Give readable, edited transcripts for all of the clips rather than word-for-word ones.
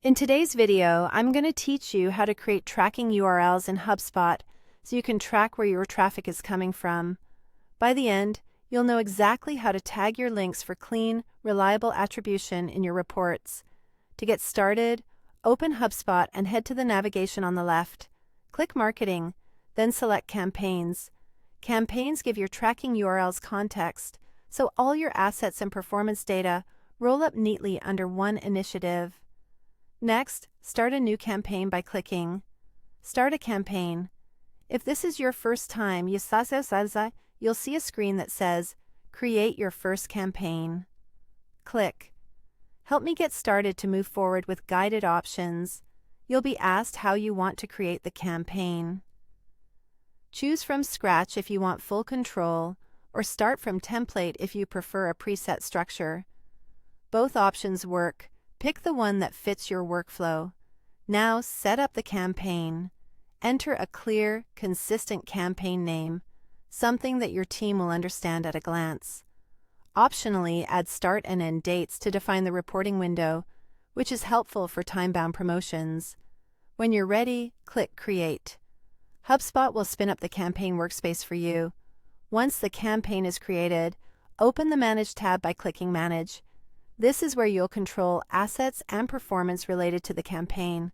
In today's video, I'm going to teach you how to create tracking URLs in HubSpot so you can track where your traffic is coming from. By the end, you'll know exactly how to tag your links for clean, reliable attribution in your reports. To get started, open HubSpot and head to the navigation on the left. Click Marketing, then select Campaigns. Campaigns give your tracking URLs context, so all your assets and performance data roll up neatly under one initiative. Next, start a new campaign by clicking Start a Campaign. If this is your first time, you'll see a screen that says, Create your first campaign. Click. Help me get started to move forward with guided options. You'll be asked how you want to create the campaign. Choose from scratch if you want full control, or start from template if you prefer a preset structure. Both options work. Pick the one that fits your workflow. Now set up the campaign. Enter a clear, consistent campaign name, something that your team will understand at a glance. Optionally, add start and end dates to define the reporting window, which is helpful for time-bound promotions. When you're ready, click Create. HubSpot will spin up the campaign workspace for you. Once the campaign is created, open the Manage tab by clicking Manage. This is where you'll control assets and performance related to the campaign.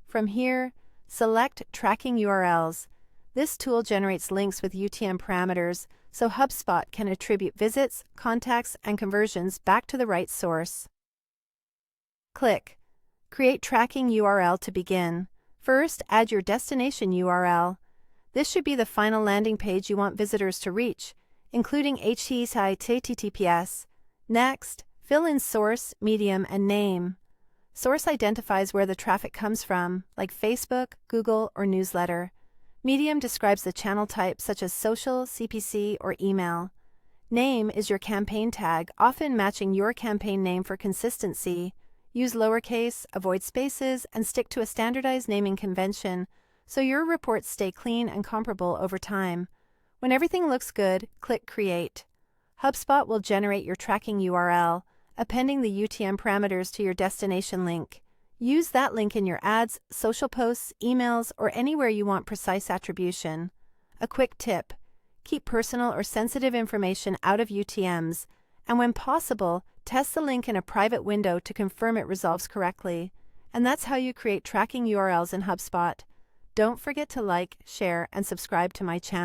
From here, select Tracking URLs. This tool generates links with UTM parameters, so HubSpot can attribute visits, contacts, and conversions back to the right source. Click Create Tracking URL to begin. First, add your destination URL. This should be the final landing page you want visitors to reach, including HTTPS. Next, fill in source, medium, and name. Source identifies where the traffic comes from, like Facebook, Google, or newsletter. Medium describes the channel type, such as social, CPC, or email. Name is your campaign tag, often matching your campaign name for consistency. Use lowercase, avoid spaces, and stick to a standardized naming convention so your reports stay clean and comparable over time. When everything looks good, click Create. HubSpot will generate your tracking URL, appending the UTM parameters to your destination link. Use that link in your ads, social posts, emails, or anywhere you want precise attribution. A quick tip: keep personal or sensitive information out of UTMs, and when possible, test the link in a private window to confirm it resolves correctly. And that's how you create tracking URLs in HubSpot. Don't forget to like, share, and subscribe to my channel.